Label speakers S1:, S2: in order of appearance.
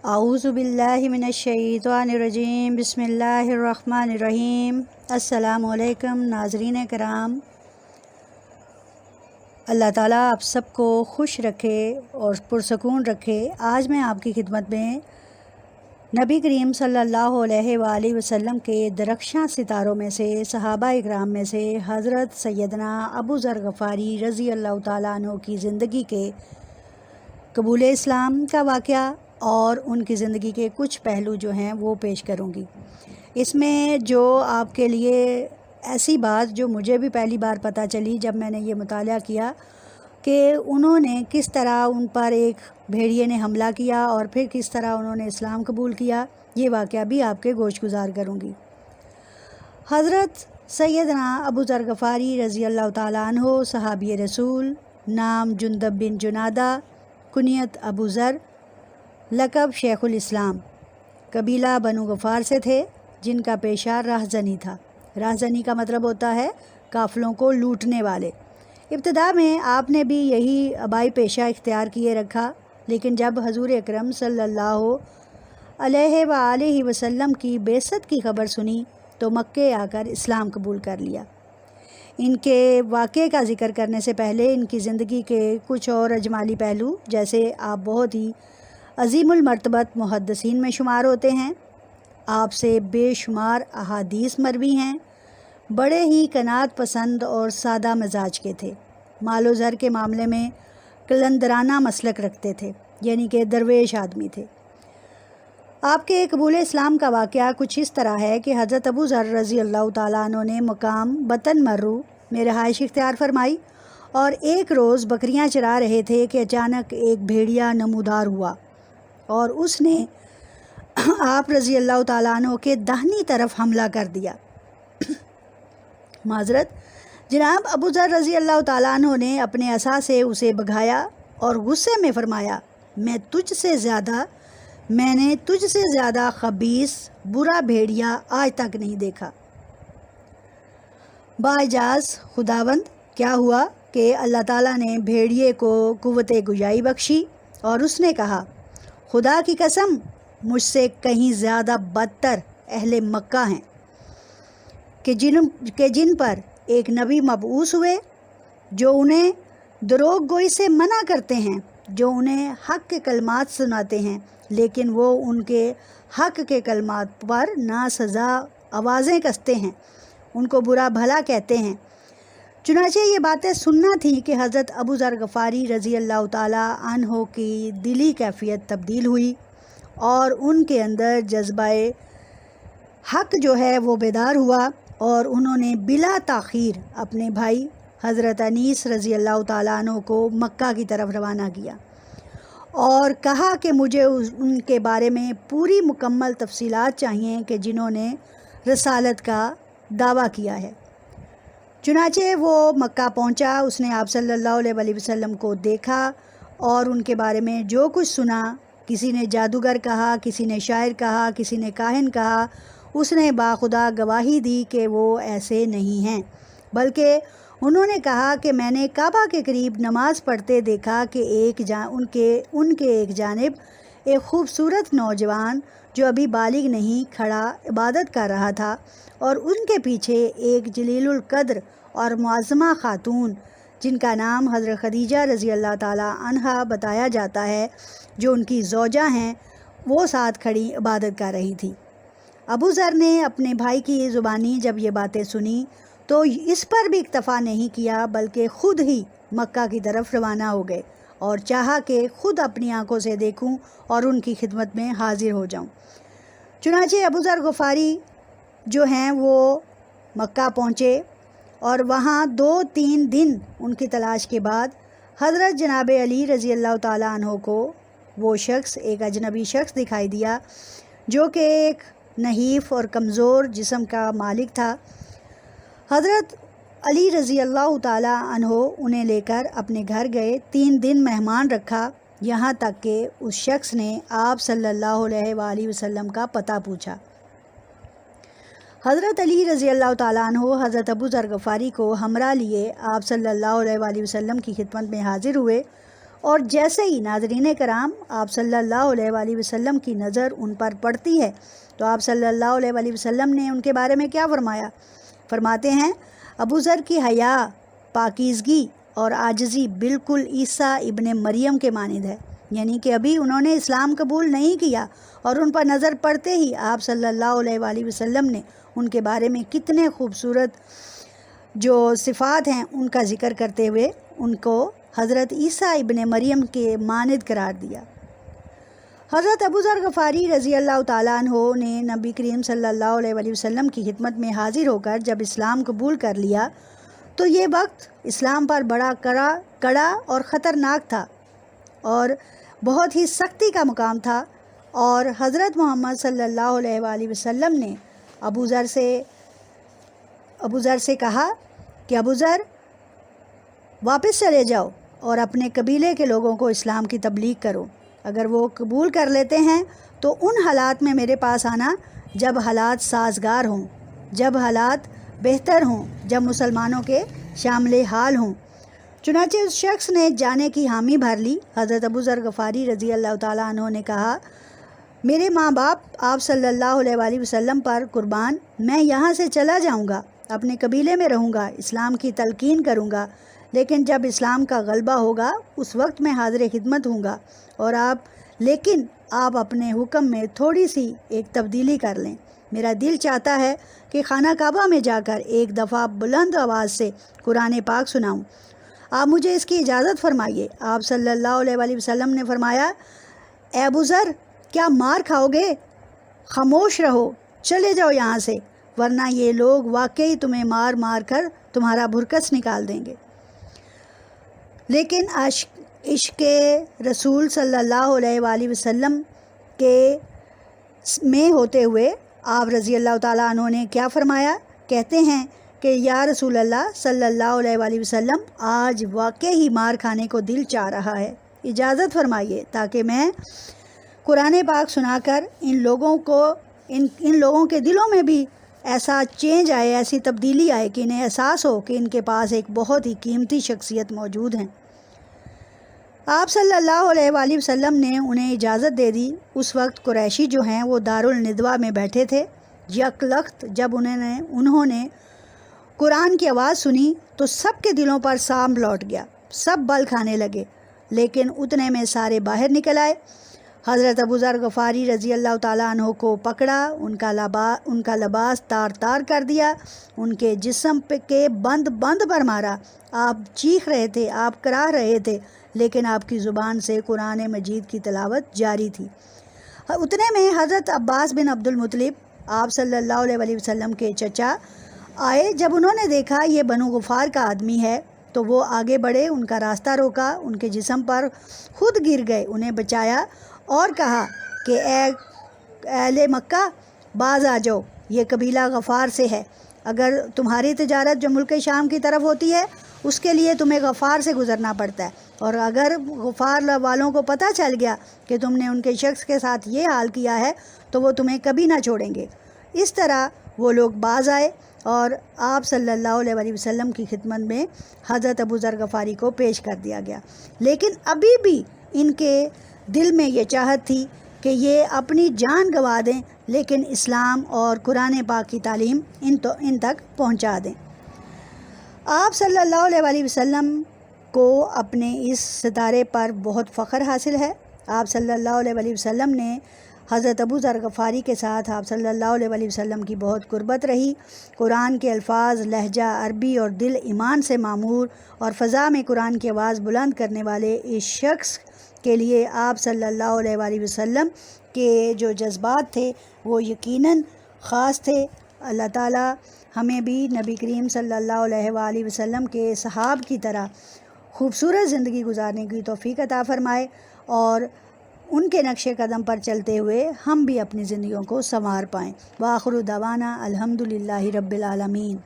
S1: اعوذ باللہ من الشیطان الرجیم، بسم اللہ الرحمن الرحیم۔ السلام علیکم ناظرین کرام، اللہ تعالیٰ آپ سب کو خوش رکھے اور پرسکون رکھے۔ آج میں آپ کی خدمت میں نبی کریم صلی اللہ علیہ وآلہ وسلم کے درخشاں ستاروں میں سے، صحابہ اکرام میں سے حضرت سیدنا ابو ذر غفاری رضی اللہ تعالیٰ عنہ کی زندگی کے قبول اسلام کا واقعہ اور ان کی زندگی کے کچھ پہلو جو ہیں وہ پیش کروں گی۔ اس میں جو آپ کے لیے ایسی بات جو مجھے بھی پہلی بار پتہ چلی جب میں نے یہ مطالعہ کیا کہ انہوں نے کس طرح ان پر ایک بھیڑیے نے حملہ کیا اور پھر کس طرح انہوں نے اسلام قبول کیا، یہ واقعہ بھی آپ کے گوش گزار کروں گی۔ حضرت سیدنا ابو ذر غفاری رضی اللہ تعالیٰ عنہ صحابی رسول، نام جندب بن جنادہ، کنیت ابو ذر، لقب شیخ الاسلام، قبیلہ بنو غفار سے تھے، جن کا پیشہ راہزنی تھا۔ راہزنی کا مطلب ہوتا ہے قافلوں کو لوٹنے والے۔ ابتدا میں آپ نے بھی یہی آبائی پیشہ اختیار کیے رکھا، لیکن جب حضور اکرم صلی اللہ علیہ وآلہ وسلم کی بعثت کی خبر سنی تو مکے آ کر اسلام قبول کر لیا۔ ان کے واقعے کا ذکر کرنے سے پہلے ان کی زندگی کے کچھ اور اجمالی پہلو، جیسے آپ بہت ہی عظیم المرتبت محدثین میں شمار ہوتے ہیں، آپ سے بے شمار احادیث مروی ہیں، بڑے ہی قناعت پسند اور سادہ مزاج کے تھے، مال و زر کے معاملے میں قلندرانہ مسلک رکھتے تھے، یعنی کہ درویش آدمی تھے۔ آپ کے قبول اسلام کا واقعہ کچھ اس طرح ہے کہ حضرت ابو ذر رضی اللہ تعالیٰ عنہ نے مقام بطن مرو میں رہائش اختیار فرمائی، اور ایک روز بکریاں چرا رہے تھے کہ اچانک ایک بھیڑیا نمودار ہوا اور اس نے آپ رضی اللہ تعالیٰ عنہ کے داہنی طرف حملہ کر دیا۔ معذرت، جناب ابو ذر رضی اللہ تعالیٰ عنہ نے اپنے عصا سے اسے بگھایا اور غصے میں فرمایا، میں نے تجھ سے زیادہ خبیث برا بھیڑیا آج تک نہیں دیکھا۔ باعجاز خداوند، کیا ہوا کہ اللہ تعالیٰ نے بھیڑیے کو قوت گویائی بخشی اور اس نے کہا، خدا کی قسم مجھ سے کہیں زیادہ بدتر اہل مکہ ہیں کہ جن پر ایک نبی مبعوث ہوئے جو انہیں دروغ گوئی سے منع کرتے ہیں، جو انہیں حق کے کلمات سناتے ہیں، لیکن وہ ان کے حق کے کلمات پر ناسزا آوازیں کستے ہیں، ان کو برا بھلا کہتے ہیں۔ چنانچہ یہ باتیں سننا تھیں کہ حضرت ابو ذر غفاری رضی اللہ تعالیٰ عنہ کی دلی کیفیت تبدیل ہوئی اور ان کے اندر جذبہ حق جو ہے وہ بیدار ہوا، اور انہوں نے بلا تاخیر اپنے بھائی حضرت انیس رضی اللہ تعالیٰ عنہ کو مکہ کی طرف روانہ کیا اور کہا کہ مجھے ان کے بارے میں پوری مکمل تفصیلات چاہیے کہ جنہوں نے رسالت کا دعویٰ کیا ہے۔ چنانچہ وہ مکہ پہنچا، اس نے آپ صلی اللہ علیہ وآلہ وسلم کو دیکھا اور ان کے بارے میں جو کچھ سنا، کسی نے جادوگر کہا، کسی نے شاعر کہا، کسی نے کاہن کہا، اس نے باخدا گواہی دی کہ وہ ایسے نہیں ہیں، بلکہ انہوں نے کہا کہ میں نے کعبہ کے قریب نماز پڑھتے دیکھا کہ ان کے ایک جانب ایک خوبصورت نوجوان جو ابھی بالغ نہیں کھڑا عبادت کر رہا تھا، اور ان کے پیچھے ایک جلیل القدر اور معظمہ خاتون جن کا نام حضرت خدیجہ رضی اللہ تعالیٰ عنہا بتایا جاتا ہے، جو ان کی زوجہ ہیں، وہ ساتھ کھڑی عبادت کر رہی تھی۔ ابو ذر نے اپنے بھائی کی زبانی جب یہ باتیں سنی تو اس پر بھی اکتفا نہیں کیا، بلکہ خود ہی مکہ کی طرف روانہ ہو گئے اور چاہا کہ خود اپنی آنکھوں سے دیکھوں اور ان کی خدمت میں حاضر ہو جاؤں۔ چنانچہ ابو ذر غفاری جو ہیں وہ مکہ پہنچے اور وہاں 2-3 دن ان کی تلاش کے بعد حضرت جناب علی رضی اللہ تعالیٰ عنہ کو وہ شخص، ایک اجنبی شخص دکھائی دیا جو کہ ایک نحیف اور کمزور جسم کا مالک تھا۔ حضرت علی رضی اللہ تعالیٰ عنہ انہیں لے کر اپنے گھر گئے، 3 دن مہمان رکھا، یہاں تک کہ اس شخص نے آپ صلی اللہ علیہ وآلہ وسلم کا پتہ پوچھا۔ حضرت علی رضی اللہ تعالیٰ عنہ حضرت ابو ذر غفاری کو ہمراہ لیے آپ صلی اللہ علیہ وآلہ وسلم کی خدمت میں حاضر ہوئے۔ اور جیسے ہی ناظرین کرام آپ صلی اللہ علیہ وآلہ وسلم کی نظر ان پر پڑتی ہے تو آپ صلی اللہ علیہ وآلہ وسلم نے ان کے بارے میں کیا فرمایا؟ فرماتے ہیں ابو ذر کی حیا، پاکیزگی اور عاجزی بالکل عیسیٰ ابن مریم کے مانند ہے، یعنی کہ ابھی انہوں نے اسلام قبول نہیں کیا اور ان پر نظر پڑتے ہی آپ صلی اللہ علیہ وآلہ وسلم نے ان کے بارے میں کتنے خوبصورت جو صفات ہیں ان کا ذکر کرتے ہوئے ان کو حضرت عیسیٰ ابن مریم کے مانند قرار دیا۔ حضرت ابو ذر غفاری رضی اللہ تعالیٰ عنہ نے نبی کریم صلی اللہ علیہ وآلہ وسلم کی خدمت میں حاضر ہو کر جب اسلام قبول کر لیا تو یہ وقت اسلام پر بڑا کڑا اور خطرناک تھا اور بہت ہی سختی کا مقام تھا، اور حضرت محمد صلی اللہ علیہ وآلہ وسلم نے ابو ذر سے کہا کہ ابو ذر واپس چلے جاؤ اور اپنے قبیلے کے لوگوں کو اسلام کی تبلیغ کرو، اگر وہ قبول کر لیتے ہیں تو ان حالات میں میرے پاس آنا جب حالات سازگار ہوں، جب حالات بہتر ہوں، جب مسلمانوں کے شامل حال ہوں۔ چنانچہ اس شخص نے جانے کی حامی بھر لی۔ حضرت ابو ذر غفاری رضی اللہ تعالیٰ عنہ نے کہا میرے ماں باپ آپ صلی اللہ علیہ وآلہ وسلم پر قربان، میں یہاں سے چلا جاؤں گا، اپنے قبیلے میں رہوں گا، اسلام کی تلقین کروں گا، لیکن جب اسلام کا غلبہ ہوگا اس وقت میں حاضر خدمت ہوں گا، اور لیکن آپ اپنے حکم میں تھوڑی سی ایک تبدیلی کر لیں۔ میرا دل چاہتا ہے کہ خانہ کعبہ میں جا کر ایک دفعہ بلند آواز سے قرآن پاک سناؤں، آپ مجھے اس کی اجازت فرمائیے۔ آپ صلی اللہ علیہ وآلہ وسلم نے فرمایا اے ابو ذر، کیا مار کھاؤ گے؟ خاموش رہو، چلے جاؤ یہاں سے، ورنہ یہ لوگ واقعی تمہیں مار مار کر تمہارا بھرکس نکال دیں گے۔ لیکن عشق رسول صلی اللہ علیہ وآلہ وسلم میں ہوتے ہوئے آپ رضی اللہ تعالیٰ عنہ نے کیا فرمایا؟ کہتے ہیں کہ یا رسول اللہ صلی اللہ علیہ وآلہ وسلم، آج واقعی ہی مار کھانے کو دل چاہ رہا ہے، اجازت فرمائیے تاکہ میں قرآن پاک سنا کر ان لوگوں کے دلوں میں بھی ایسا چینج آئے، ایسی تبدیلی آئے کہ انہیں احساس ہو کہ ان کے پاس ایک بہت ہی قیمتی شخصیت موجود ہیں۔ آپ صلی اللہ علیہ وآلہ وسلم نے انہیں اجازت دے دی۔ اس وقت قریشی جو ہیں وہ دارالندوا میں بیٹھے تھے۔ یک لخت جب انہوں نے قرآن کی آواز سنی تو سب کے دلوں پر سانپ لوٹ گیا، سب بل کھانے لگے، لیکن اتنے میں سارے باہر نکل آئے۔ حضرت ابو ذر غفاری رضی اللہ تعالیٰ عنہ کو پکڑا، ان کا لباس تار تار کر دیا، ان کے جسم کے بند پر مارا۔ آپ چیخ رہے تھے، آپ کراہ رہے تھے، لیکن آپ کی زبان سے قرآن مجید کی تلاوت جاری تھی۔ اتنے میں حضرت عباس بن عبد المطلب آپ صلی اللہ علیہ وآلہ وسلم کے چچا آئے۔ جب انہوں نے دیکھا یہ بنو غفار کا آدمی ہے تو وہ آگے بڑھے، ان کا راستہ روکا، ان کے جسم پر خود گر گئے، انہیں بچایا اور کہا کہ اے اہل مکہ، باز آ جاؤ، یہ قبیلہ غفار سے ہے، اگر تمہاری تجارت جو ملک شام کی طرف ہوتی ہے اس کے لیے تمہیں غفار سے گزرنا پڑتا ہے، اور اگر غفار والوں کو پتہ چل گیا کہ تم نے ان کے شخص کے ساتھ یہ حال کیا ہے تو وہ تمہیں کبھی نہ چھوڑیں گے۔ اس طرح وہ لوگ باز آئے اور آپ صلی اللہ علیہ وآلہ وسلم کی خدمت میں حضرت ابو ذر غفاری کو پیش کر دیا گیا، لیکن ابھی بھی ان کے دل میں یہ چاہت تھی کہ یہ اپنی جان گنوا دیں لیکن اسلام اور قرآن پاک کی تعلیم ان تک پہنچا دیں۔ آپ صلی اللہ علیہ وآلہ وسلم کو اپنے اس ستارے پر بہت فخر حاصل ہے۔ آپ صلی اللہ علیہ وآلہ وسلم نے حضرت ابو ذر غفاری کے ساتھ آپ صلی اللہ علیہ وآلہ وسلم کی بہت قربت رہی۔ قرآن کے الفاظ، لہجہ عربی اور دل ایمان سے معمور اور فضا میں قرآن کی آواز بلند کرنے والے اس شخص کے لیے آپ صلی اللہ علیہ وآلہ وسلم کے جو جذبات تھے وہ یقیناً خاص تھے۔ اللہ تعالیٰ ہمیں بھی نبی کریم صلی اللہ علیہ وآلہ وسلم کے صحاب کی طرح خوبصورت زندگی گزارنے کی توفیق عطا فرمائے، اور ان کے نقش قدم پر چلتے ہوئے ہم بھی اپنی زندگیوں کو سنوار پائیں۔ وآخر دعوانا الحمدللہ رب العالمین۔